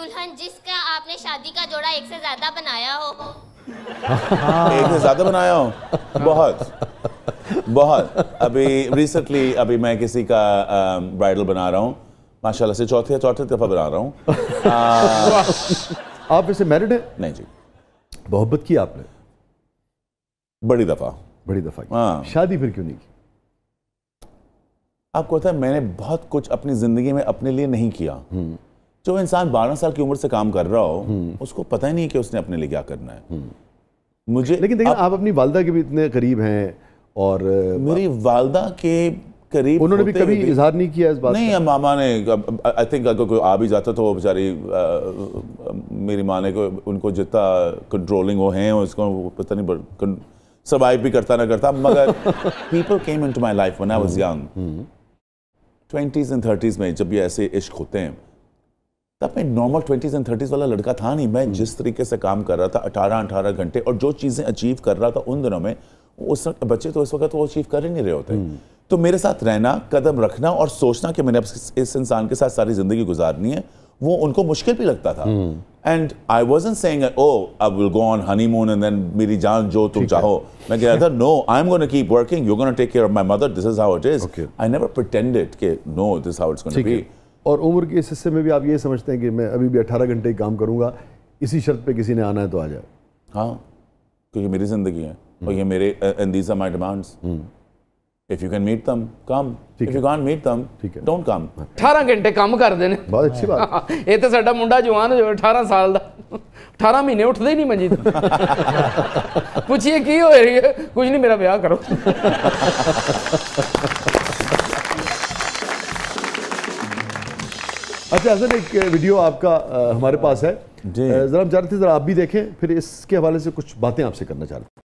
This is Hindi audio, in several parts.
दुल्हन जिसका आपने शादी का जोड़ा एक से ज्यादा बनाया हो? एक से ज्यादा बनाया हो? बहुत। अभी रिसेंटली अभी मैं किसी का ब्राइडल बना रहा हूँ, माशाल्लाह से चौथी दफा बना रहा हूँ। आप वैसे मैरिड है? नहीं जी। मोहब्बत की आपने? बड़ी दफा की। हाँ। शादी फिर क्यों नहीं की? आपको पता है मैंने बहुत कुछ अपनी जिंदगी में अपने लिए नहीं किया। जो इंसान 12 साल की उम्र से काम कर रहा हो उसको पता ही नहीं कि उसने अपने लिए क्या करना है। मुझे लेकिन देखिए आप अपनी वालदा के भी इतने करीब हैं और मेरी वालदा के करीब उन्होंने भी कभी इजहार नहीं किया इस बात नहीं, मामा ने आई थिंक अगर कोई आ भी जाता तो वो बेचारी मेरी माँ ने उनको जितना कंट्रोलिंग वो हैं उसको पता नहीं सर्वाइव भी करता ना करता, मगर people came into my life when I was young 20s and 30s में जब ये ऐसे इश्क होते हैं तब मैं नॉर्मल 20s and 30s वाला लड़का था नहीं। मैं जिस तरीके से काम कर रहा था 18 घंटे और जो चीज़ें अचीव कर रहा था उन दिनों में, उस बच्चे तो इस वक्त वो अचीव कर ही नहीं रहे होते। तो मेरे साथ रहना, कदम रखना और सोचना कि मैंने इस इंसान के साथ सारी जिंदगी गुजारनी है, वो उनको मुश्किल भी लगता था। And I wasn't saying oh I will go on honeymoon and then मेरी जान जो तुम चाहो। मैं कह रहा था no, I am gonna keep working, you are gonna take care of my mother, this is how it is. I never pretended कि no this how it's gonna be. और उम्र के इस हिस्से में भी आप ये समझते हैं कि मैं अभी भी 18 घंटे ही काम करूंगा, इसी शर्त पे किसी ने आना है तो आ जाए? हाँ, क्योंकि मेरी जिंदगी है और ये मेरे and these are my demands. If you can meet them, come. If you can't meet them, don't come. 18 घंटे काम कर देने, बहुत अच्छी बात। ये तो साडा मुंडा जवान जो 18 साल दा 18 महीने उठते ही नहीं मंजी तो पूछिए की हो रही है, कुछ नहीं, मेरा ब्याह करो। अच्छा हसन, एक वीडियो आपका हमारे पास है, जरा हम चाह रहे थे जरा आप भी देखें, फिर इसके हवाले से कुछ बातें आपसे करना चाह रहे थे।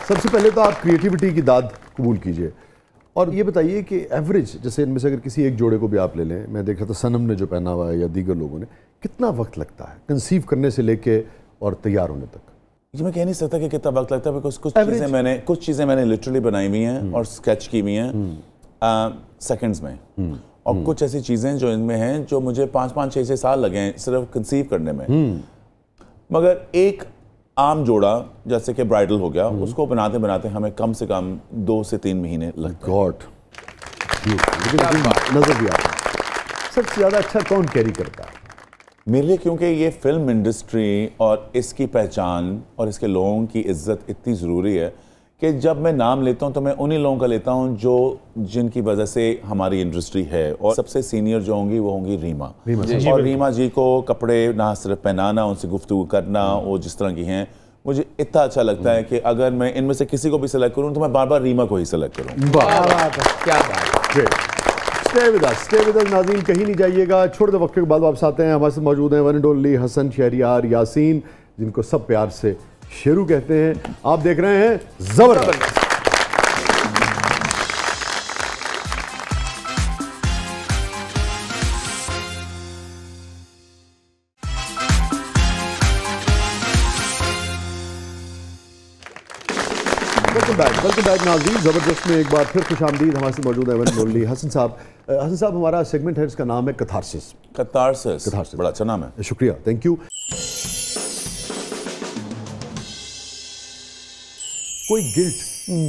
सबसे पहले तो आप क्रिएटिविटी की दाद कबूल कीजिए और ये बताइए कि एवरेज, जैसे इनमें से अगर किसी एक जोड़े को भी आप ले लें, मैं देख रहा था सनम ने जो पहना हुआ है या दीगर लोगों ने, कितना वक्त लगता है कंसीव करने से लेके और तैयार होने तक? जी मैं कह नहीं सकता कि कितना वक्त लगता है, बिकॉज कुछ चीज़ें मैंने लिटरली बनाई हुई हैं और स्केच की हुई हैं सेकंड्स में, और कुछ ऐसी चीज़ें जो इनमें हैं जो मुझे 5-5, 6-6 साल लगे हैं सिर्फ कंसीव करने में। मगर एक आम जोड़ा जैसे कि ब्राइडल हो गया, उसको बनाते बनाते हमें कम से कम 2 से 3 महीने लगते हैं। नजर भी आता है। सबसे ज़्यादा अच्छा कौन कैरी करता है मेरे लिए? क्योंकि ये फिल्म इंडस्ट्री और इसकी पहचान और इसके लोगों की इज्जत इतनी ज़रूरी है कि जब मैं नाम लेता हूँ तो मैं उन्हीं लोगों का लेता हूँ जो जिनकी वजह से हमारी इंडस्ट्री है। और सबसे सीनियर जो होंगी वो होंगी रीमा। और रीमा जी को कपड़े ना सिर्फ पहनाना, उनसे गुफ्तगू करना, वो जिस तरह की हैं, मुझे इतना अच्छा लगता है कि अगर मैं इनमें से किसी को भी सिलेक्ट करूँ तो मैं बार बार रीमा को ही सिलेक्ट करूँ। क्या बात है। स्टे विद अस नाज़रीन, कहीं नहीं जाइएगा। छोटे वक्त के बाद वापस आते हैं। हमारे साथ मौजूद हैं one and only Hasan Shahriar Yasin, जिनको सब प्यार से शेरू कहते हैं। आप देख रहे हैं जबरदस्त। वेलकम बैक नाज़रीन, ज़बरदस्त में एक बार फिर खुशामदीद। हमारे साथ मौजूद है वन एंड ओनली हसन साहब। हसन साहब, हमारा सेगमेंट है, इसका नाम है कथारसिस। बड़ा अच्छा नाम है, शुक्रिया, थैंक यू। कोई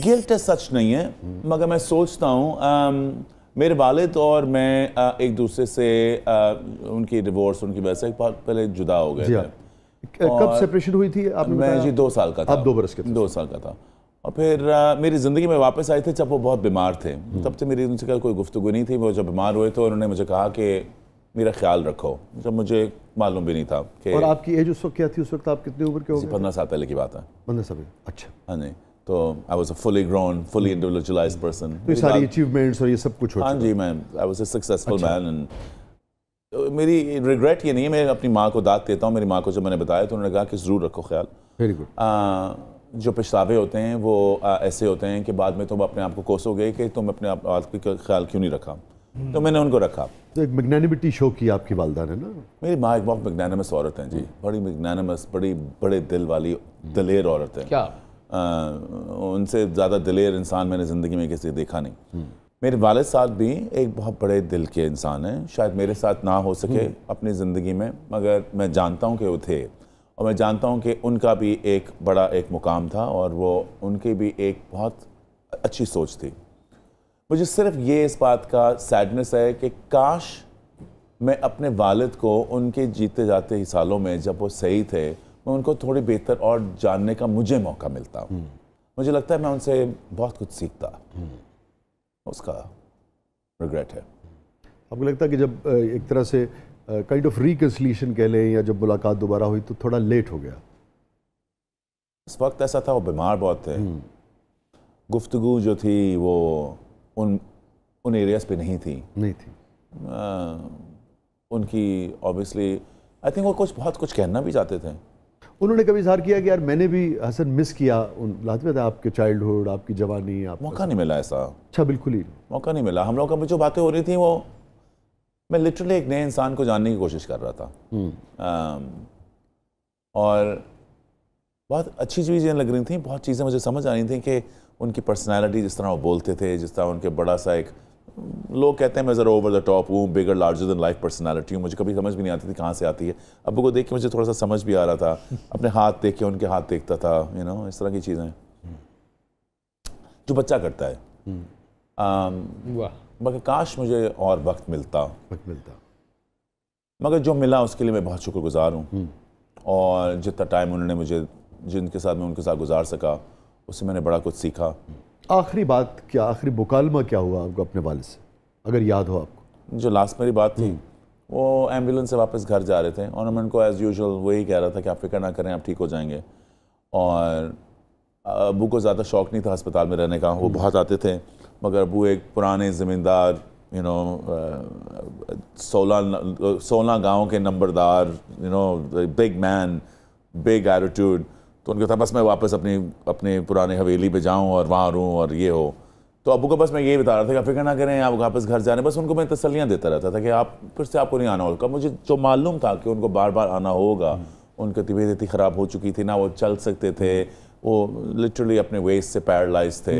गिल्ट सच नहीं है, मगर मैं सोचता हूँ मेरे वालिद और मैं एक दूसरे से उनकी डिवोर्स, उनकी वजह से पहले जुदा हो गए थे। कब सेपरेशन हुई थी आपने? मैं जी 2 साल का था। आप 2 बरस के थे? 2 साल का था। और फिर मेरी ज़िंदगी में वापस आए थे जब वो बहुत बीमार थे। तब से मेरी उनसे कोई गुफ्तगू नहीं थी। वो जब बीमार हुए तो उन्होंने मुझे कहा कि मेरा ख्याल रखो, जब मुझे मालूम भी नहीं था कि। और आपकी एज उस वक्त क्या थी? उस वक्त आप कितनी उम्र के हो गए? 15 साल पहले की बात है। 15 साल। अच्छा। हाँ जी, तो I was a fully grown, fully individualised person. तो ये सारी अचीवमेंट्स और ये सब कुछ हो हाँ चुका। जी, मैं I was a successful man. And मेरी रिग्रेट ये नहीं है, मैं अपनी माँ को दाद देता हूँ। मेरी माँ को जब मैंने बताया तो उन्होंने कहा कि ज़रूर रखो ख्याल। Very good. जो पछतावे होते हैं वो ऐसे होते हैं कि बाद में तुम अपने आप को कोसोगे कि तुम अपने आप का ख्याल क्यों नहीं रखा। तो मैंने उनको रखा। तो एक मैग्नेनिमिटी शो की आपकी वालदा ने ना? मेरी माँ एक बहुत मैग्नेनिमस औरत हैं जी, बड़ी मैग्नेनिमस, बड़े दिल वाली दलेर औरत है। क्या उनसे ज़्यादा दिलेर इंसान मैंने ज़िंदगी में किसी देखा नहीं। मेरे वालिद साहब भी एक बहुत बड़े दिल के इंसान हैं। शायद मेरे साथ ना हो सके अपनी ज़िंदगी में, मगर मैं जानता हूँ कि वो थे, और मैं जानता हूँ कि उनका भी एक बड़ा एक मुकाम था और वो उनकी भी एक बहुत अच्छी सोच थी। मुझे सिर्फ ये इस बात का सैडनेस है कि काश मैं अपने वालिद को उनके जीते जाते ही सालों में, जब वो सही थे, मैं उनको थोड़ी बेहतर और जानने का मुझे मौका मिलता। मुझे लगता है मैं उनसे बहुत कुछ सीखता। उसका रिग्रेट है। आपको लगता है कि जब एक तरह से काइंड ऑफ रिकन्सिलिएशन कह लें, या जब मुलाकात दोबारा हुई तो थोड़ा लेट हो गया? इस वक्त ऐसा था, वो बीमार बहुत थे। गुफ्तगू जो थी वो उन एरियाज पे नहीं थी। उनकी ऑब्वियसली आई थिंक वो बहुत कुछ कहना भी चाहते थे। उन्होंने कभी इजहार किया कि यार मैंने भी हसन मिस किया लाजमी था, आपके चाइल्डहुड, आपकी जवानी? मौका नहीं मिला ऐसा। अच्छा, बिल्कुल ही मौका नहीं मिला। हम लोग का जो बातें हो रही थी वो, मैं लिटरली एक नए इंसान को जानने की कोशिश कर रहा था। और बहुत अच्छी चीज़ें लग रही थी, बहुत चीज़ें मुझे समझ आ रही थी कि उनकी पर्सनैलिटी, जिस तरह वो बोलते थे, जिस तरह उनके बड़ा सा एक, लोग कहते हैं मैं ज़रा ओवर द टॉप हूँ, बिगर लार्जर देन लाइफ पर्सनैलिटी हूँ। मुझे कभी समझ भी नहीं आती थी कहाँ से आती है। अब्बू को देख के मुझे थोड़ा सा समझ भी आ रहा था, अपने हाथ देख के उनके हाथ देखता था, यू नो, इस तरह की चीज़ें जो बच्चा करता है। मगर काश मुझे और वक्त मिलता। मगर जो मिला उसके लिए मैं बहुत शुक्रगुजार हूँ। और जितना टाइम उन्होंने मुझे, जिनके साथ मैं उनके साथ गुजार सका, उससे मैंने बड़ा कुछ सीखा। आखिरी बात क्या, आखिरी मुकालमा क्या हुआ आपको अपने वालिद से, अगर याद हो आपको? जो लास्ट मेरी बात थी, वो एम्बुलेंस से वापस घर जा रहे थे और मैं उनको एज़ यूजुअल वही कह रहा था कि आप फिक्र ना करें, आप ठीक हो जाएंगे। और अबू को ज़्यादा शौक़ नहीं था अस्पताल में रहने का, वो बहुत आते थे, मगर अबू एक पुराने ज़मींदार, यू नो, 16 गाँव के नंबरदार, you know, big man, big attitude. तो उनका था बस मैं वापस अपनी पुरानी हवेली पे जाऊं और वहाँ रहूं और ये हो। तो अबू को बस मैं यही बता रहा था कि आप फिक्र ना करें, आप वापस घर जाने। बस उनको मैं तसल्लियाँ देता रहता था कि आप फिर से आपको नहीं आना होगा। मुझे जो मालूम था कि उनको बार बार आना होगा, उनकी तबीयत इतनी ख़राब हो चुकी थी ना, वो चल सकते थे, वो लिटरली अपने वेस्ट से पैरालाइज थे।